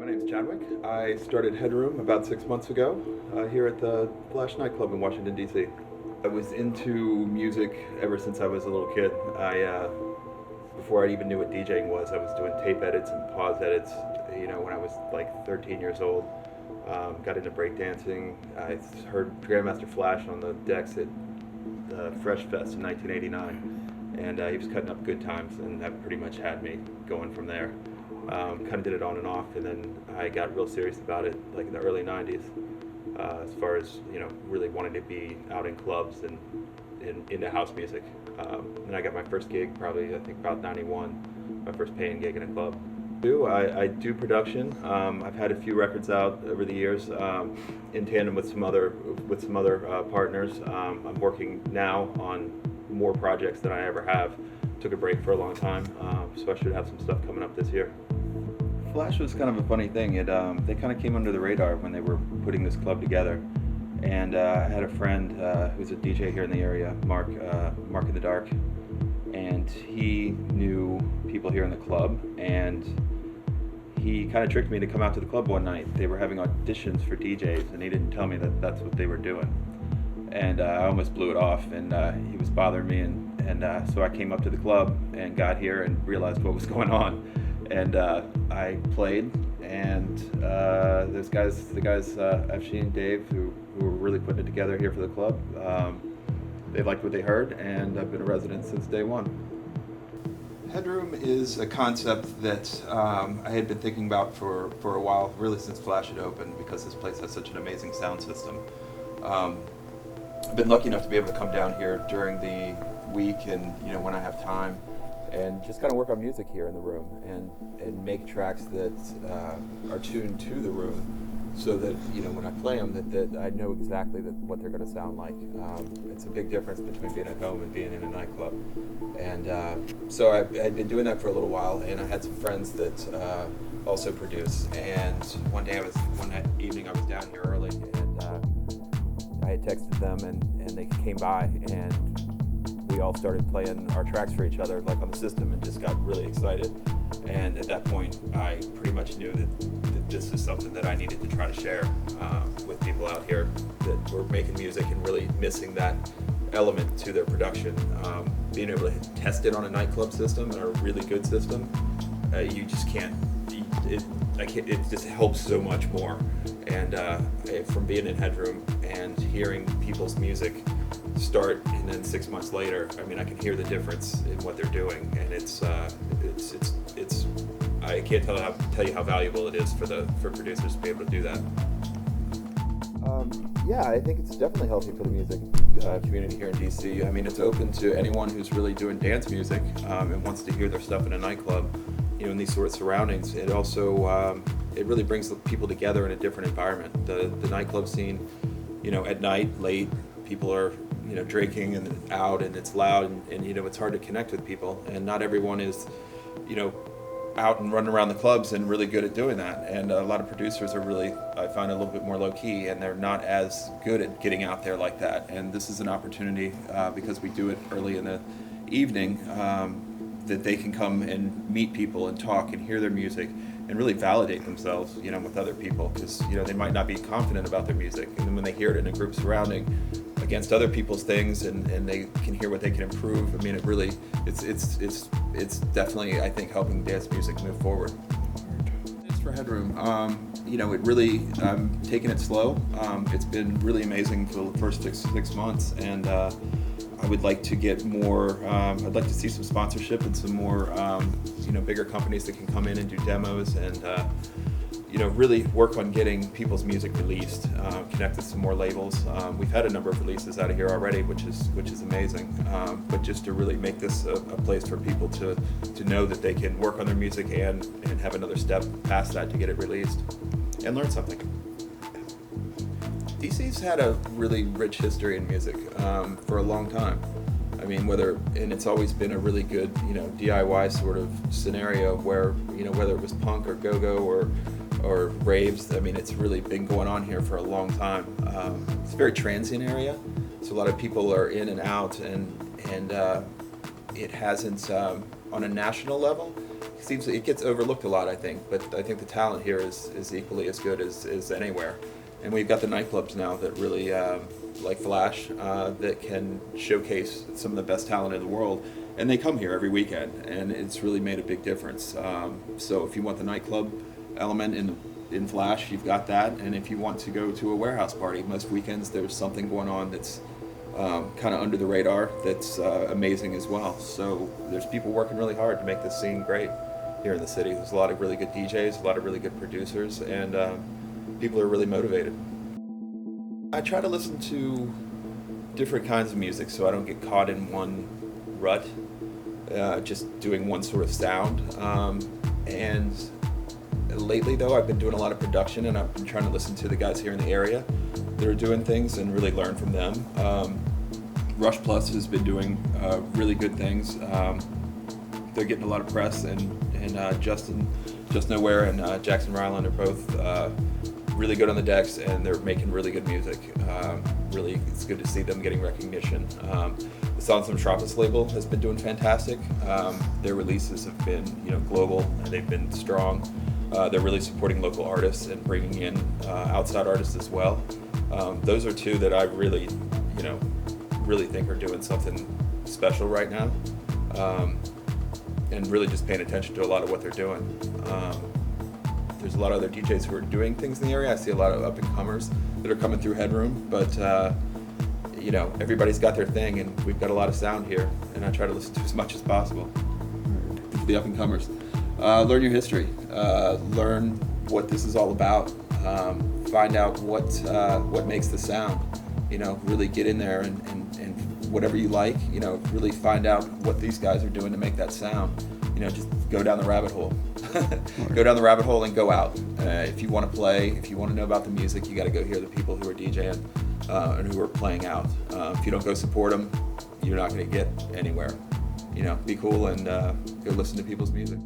My name's Chadwick. I started Headroom about 6 months ago here at the Flash nightclub in Washington D.C. I was into music ever since I was a little kid. Before I even knew what DJing was, I was doing tape edits and pause edits. When I was like 13 years old, got into breakdancing. I heard Grandmaster Flash on the decks at the Fresh Fest in 1989, and he was cutting up good times, and that pretty much had me going from there. Kind of did it on and off, and then I got real serious about it like in the early 90s, as far as really wanting to be out in clubs and into house music. And I got my first gig probably, I think, about 91, my first paying gig in a club. I do production. I've had a few records out over the years in tandem with some other partners. I'm working now on more projects than I ever have. Took a break for a long time, so I should have some stuff coming up this year. Flash was kind of a funny thing. They kind of came under the radar when they were putting this club together. And I had a friend who's a DJ here in the area, Mark in the Dark, and he knew people here in the club, and he kind of tricked me to come out to the club one night. They were having auditions for DJs, and he didn't tell me that that's what they were doing. And I almost blew it off, and he was bothering me, and so I came up to the club and got here and realized what was going on. And I played, and the guys, Afshin and Dave, who were really putting it together here for the club, they liked what they heard, and I've been a resident since day one. Headroom is a concept that I had been thinking about for a while, really since Flash had opened, because this place has such an amazing sound system. I've been lucky enough to be able to come down here during the week and when I have time, and just kind of work on music here in the room and make tracks that are tuned to the room, so that when I play them that I know exactly what they're going to sound like. It's a big difference between being at home and being in a nightclub, and so I'd been doing that for a little while, and I had some friends that also produce, and one evening I was down here early, and I had texted them, and they came by, and we all started playing our tracks for each other, like on the system, and just got really excited. And at that point, I pretty much knew that this is something that I needed to try to share with people out here that were making music and really missing that element to their production. Being able to test it on a nightclub system and a really good system, you just can't. It just helps so much more. And from being in Headroom and hearing people's music start, and then 6 months later, I can hear the difference in what they're doing, and it's I can't tell you how valuable it is for producers to be able to do that. Yeah, I think it's definitely healthy for the music community here in DC. It's open to anyone who's really doing dance music and wants to hear their stuff in a nightclub, in these sort of surroundings. It also it really brings the people together in a different environment. The nightclub scene, at night, late, people are drinking and out, and it's loud, and it's hard to connect with people, and not everyone is out and running around the clubs and really good at doing that. And a lot of producers are really, I find, a little bit more low-key, and they're not as good at getting out there like that. And this is an opportunity, because we do it early in the evening, that they can come and meet people and talk and hear their music and really validate themselves, with other people, because they might not be confident about their music, and then when they hear it in a group surrounding against other people's things, and they can hear what they can improve. It really, it's definitely, I think, helping dance music move forward. It's for Headroom. It really, taking it slow. It's been really amazing for the first six months, and I would like to get more. I'd like to see some sponsorship and some more, bigger companies that can come in and do demos, and really work on getting people's music released, connect with some more labels. We've had a number of releases out of here already, which is amazing. But just to really make this a place for people to know that they can work on their music and have another step past that to get it released and learn something. DC's had a really rich history in music for a long time. And it's always been a really good, DIY sort of scenario where, whether it was punk or go-go or raves, it's really been going on here for a long time. It's a very transient area, so a lot of people are in and out, and it hasn't, on a national level, it gets overlooked a lot, I think, but I think the talent here is equally as good as anywhere. And we've got the nightclubs now that really, like Flash, that can showcase some of the best talent in the world, and they come here every weekend, and it's really made a big difference. So if you want the nightclub element in Flash, you've got that, and if you want to go to a warehouse party, most weekends there's something going on that's kind of under the radar that's amazing as well. So there's people working really hard to make this scene great here in the city. There's a lot of really good DJs, a lot of really good producers, and people are really motivated. I try to listen to different kinds of music so I don't get caught in one rut, just doing one sort of sound. And lately though, I've been doing a lot of production, and I've been trying to listen to the guys here in the area that are doing things and really learn from them. Rush Plus has been doing really good things. They're getting a lot of press, and Justin Nowhere and Jackson Ryland are both really good on the decks, and they're making really good music. Really, it's good to see them getting recognition. The Sons of Metropolis label has been doing fantastic. Their releases have been, global, and they've been strong. They're really supporting local artists and bringing in outside artists as well. Those are two that I really, really think are doing something special right now, and really just paying attention to a lot of what they're doing. There's a lot of other DJs who are doing things in the area. I see a lot of up-and-comers that are coming through Headroom, but everybody's got their thing, and we've got a lot of sound here, and I try to listen to as much as possible. The up-and-comers. Learn your history. Learn what this is all about. Find out what makes the sound. Really get in there and whatever you like. Really find out what these guys are doing to make that sound. Just go down the rabbit hole. Go down the rabbit hole and go out. If you want to play, if you want to know about the music, you got to go hear the people who are DJing and who are playing out. If you don't go support them, you're not going to get anywhere. Be cool and go listen to people's music.